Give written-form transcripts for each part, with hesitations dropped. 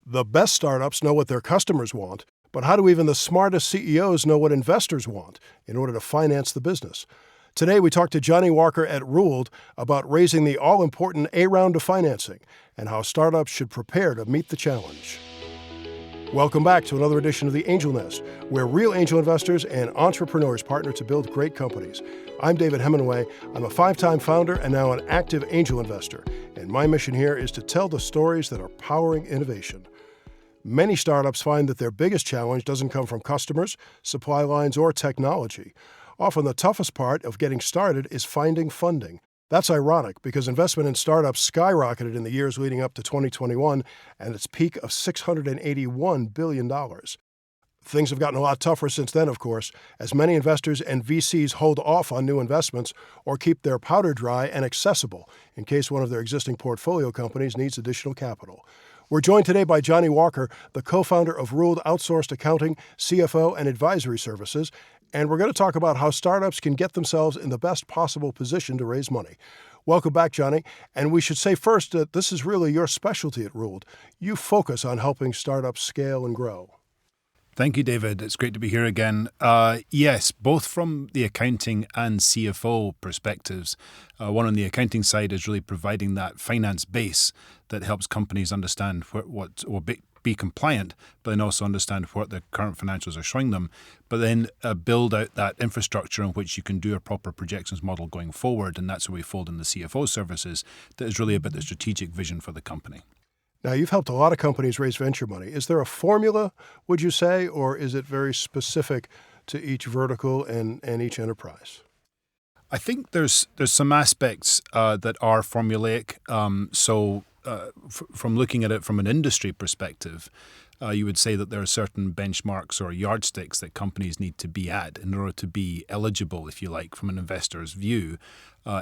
The best startups know what their customers want, but how do even the smartest CEOs know what investors want in order to finance the business? Today, we talked to Johnnie Walker at Rooled about raising the all-important A round of financing and how startups should prepare to meet the challenge. Welcome back to another edition of The Angel Nest, where real angel investors and entrepreneurs partner to build great companies. I'm David Hemingway. I'm a 5-time founder and now an active angel investor, and my mission here is to tell the stories that are powering innovation. Many startups find that their biggest challenge doesn't come from customers, supply lines, or technology. Often the toughest part of getting started is finding funding. That's ironic because investment in startups skyrocketed in the years leading up to 2021 and its peak of $681 billion. Things have gotten a lot tougher since then, of course, as many investors and VCs hold off on new investments or keep their powder dry and accessible in case one of their existing portfolio companies needs additional capital. We're joined today by Johnnie Walker, the co-founder of Rooled Outsourced Accounting, CFO, and Advisory Services, and we're going to talk about how startups can get themselves in the best possible position to raise money. Welcome back, Johnnie. And we should say first that this is really your specialty at Rooled. You focus on helping startups scale and grow. Thank you, David. It's great to be here again. Yes, both from the accounting and CFO perspectives. One on the accounting side is really providing that finance base that helps companies understand be compliant, but then also understand what the current financials are showing them, but then build out that infrastructure in which you can do a proper projections model going forward. And that's where we fold in the CFO services that is really about the strategic vision for the company. Now, you've helped a lot of companies raise venture money. Is there a formula, would you say, or is it very specific to each vertical and each enterprise? I think there's some aspects that are formulaic. From looking at it from an industry perspective, you would say that there are certain benchmarks or yardsticks that companies need to be at in order to be eligible, if you like, from an investor's view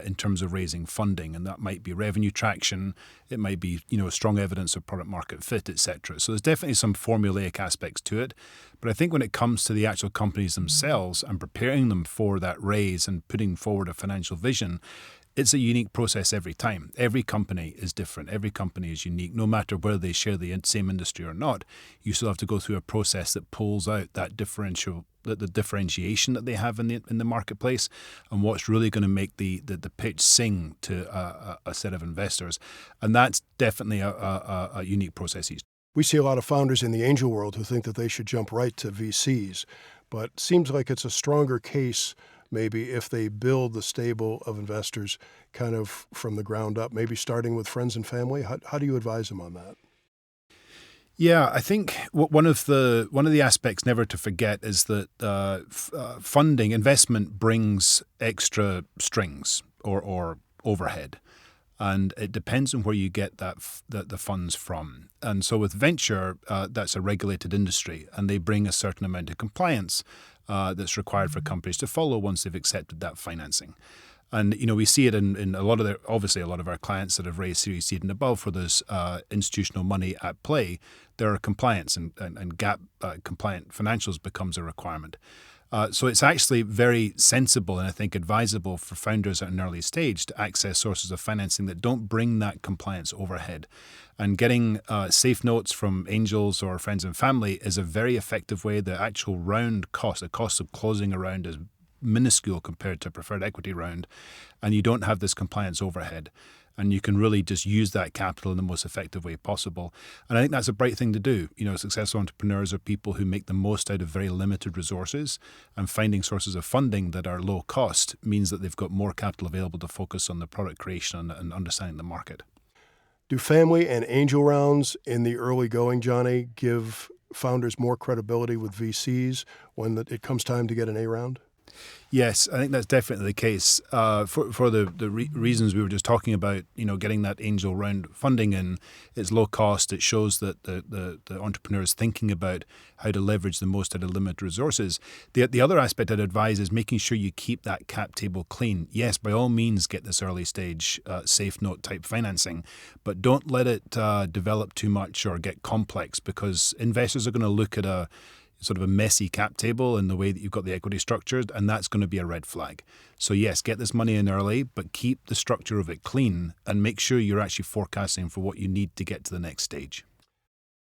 in terms of raising funding. And that might be revenue traction, it might be strong evidence of product market fit, etc. So there's definitely some formulaic aspects to it. But I think when it comes to the actual companies themselves and preparing them for that raise and putting forward a financial vision, it's a unique process every time. Every company is different. Every company is unique. No matter whether they share the same industry or not, you still have to go through a process that pulls out that the differentiation that they have in the marketplace and what's really going to make the pitch sing to a set of investors. And that's definitely a unique process. We see a lot of founders in the angel world who think that they should jump right to VCs, but it seems like it's a stronger case maybe if they build the stable of investors kind of from the ground up, maybe starting with friends and family. How do you advise them on that? Yeah, I think one of the aspects never to forget is that investment brings extra strings or overhead. And it depends on where you get the funds from. And so with venture, that's a regulated industry, and they bring a certain amount of compliance that's required for companies to follow once they've accepted that financing. And we see it in a lot of our clients that have raised Series C and above, where there's institutional money at play. There are compliance and GAAP compliant financials becomes a requirement. So it's actually very sensible and I think advisable for founders at an early stage to access sources of financing that don't bring that compliance overhead. And getting safe notes from angels or friends and family is a very effective way. The actual round cost, the cost of closing a round is minuscule compared to a preferred equity round, and you don't have this compliance overhead. And you can really just use that capital in the most effective way possible. And I think that's a bright thing to do. Successful entrepreneurs are people who make the most out of very limited resources, and finding sources of funding that are low cost means that they've got more capital available to focus on the product creation and understanding the market. Do family and angel rounds in the early going, Johnnie, give founders more credibility with VCs when it comes time to get an A round? Yes, I think that's definitely the case. For the reasons we were just talking about, getting that angel round funding in, it's low cost. It shows that the entrepreneur is thinking about how to leverage the most out of limited resources. The other aspect I'd advise is making sure you keep that cap table clean. Yes, by all means, get this early stage safe note type financing, but don't let it develop too much or get complex, because investors are going to look at a sort of a messy cap table in the way that you've got the equity structured, and that's going to be a red flag. So yes, get this money in early, but keep the structure of it clean and make sure you're actually forecasting for what you need to get to the next stage.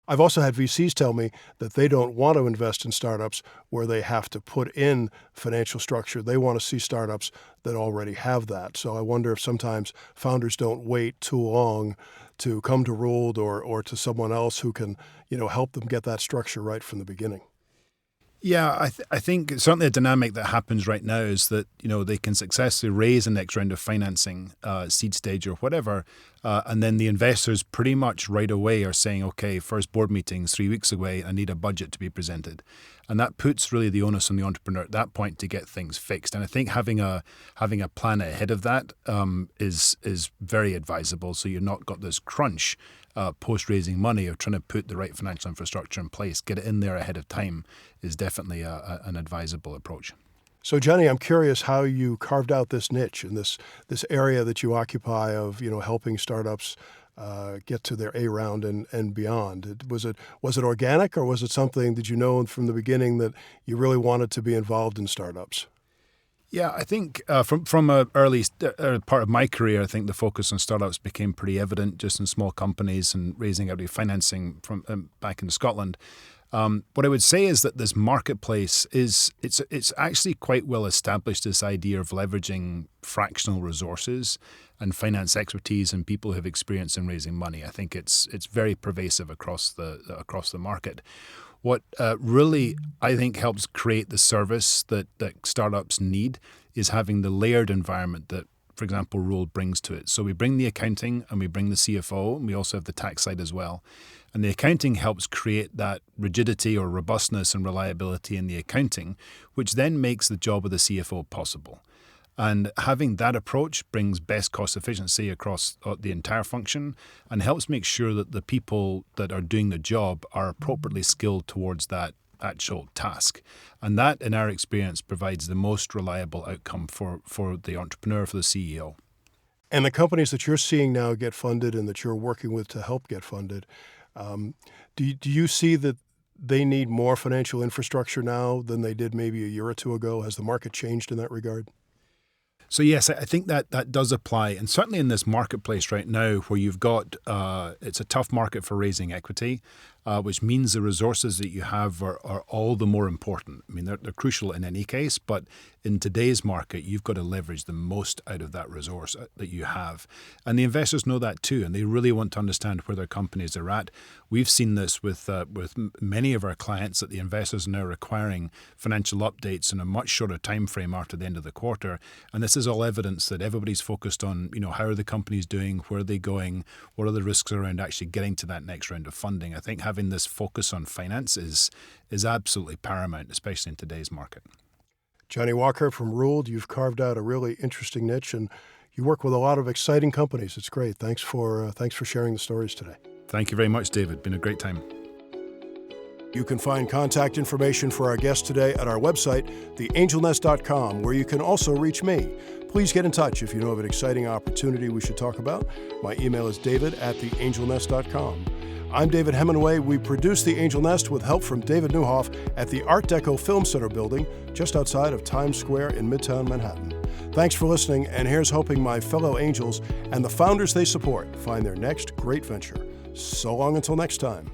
I've also had VCs tell me that they don't want to invest in startups where they have to put in financial structure. They want to see startups that already have that. So I wonder if sometimes founders don't wait too long to come to Rooled or to someone else who can, help them get that structure right from the beginning. Yeah, I think certainly a dynamic that happens right now is that, they can successfully raise a next round of financing, seed stage or whatever, and then the investors pretty much right away are saying, okay, first board meetings 3 weeks away, I need a budget to be presented. And that puts really the onus on the entrepreneur at that point to get things fixed. And I think having a plan ahead of that is very advisable. So you've not got this crunch post-raising money of trying to put the right financial infrastructure in place. Get it in there ahead of time is definitely an advisable approach. So, Johnny, I'm curious how you carved out this niche and this area that you occupy of, helping startups get to their A round and beyond. Was it organic, or was it something, did you know from the beginning that you really wanted to be involved in startups? Yeah, I think from an early part of my career, I think the focus on startups became pretty evident just in small companies and raising equity financing from back in Scotland. What I would say is that this marketplace it's actually quite well established, this idea of leveraging fractional resources and finance expertise and people who have experience in raising money. I think it's very pervasive across the market. What really, I think, helps create the service that startups need is having the layered environment that, for example, Rooled brings to it. So we bring the accounting and we bring the CFO, and we also have the tax side as well. And the accounting helps create that rigidity or robustness and reliability in the accounting, which then makes the job of the CFO possible. And having that approach brings best cost efficiency across the entire function and helps make sure that the people that are doing the job are appropriately skilled towards that actual task. And that, in our experience, provides the most reliable outcome for the entrepreneur, for the CEO. And the companies that you're seeing now get funded and that you're working with to help get funded, do you see that they need more financial infrastructure now than they did maybe a year or two ago? Has the market changed in that regard? So yes, I think that does apply. And certainly in this marketplace right now where you've got, it's a tough market for raising equity, which means the resources that you have are all the more important. I mean, they're crucial in any case, but in today's market, you've got to leverage the most out of that resource that you have. And the investors know that too, and they really want to understand where their companies are at. We've seen this with many of our clients that the investors are now requiring financial updates in a much shorter time frame after the end of the quarter. And this is all evidence that everybody's focused on, how are the companies doing, where are they going, what are the risks around actually getting to that next round of funding. I think having this focus on finance is absolutely paramount, especially in today's market. Johnnie Walker from Rooled, you've carved out a really interesting niche, and you work with a lot of exciting companies. It's great. Thanks for sharing the stories today. Thank you very much, David. Been a great time. You can find contact information for our guest today at our website, theangelnest.com, where you can also reach me. Please get in touch if you know of an exciting opportunity we should talk about. My email is david@theangelnest.com. I'm David Hemingway. We produce The Angel Nest with help from David Newhoff at the Art Deco Film Center building just outside of Times Square in Midtown Manhattan. Thanks for listening, and here's hoping my fellow angels and the founders they support find their next great venture. So long until next time.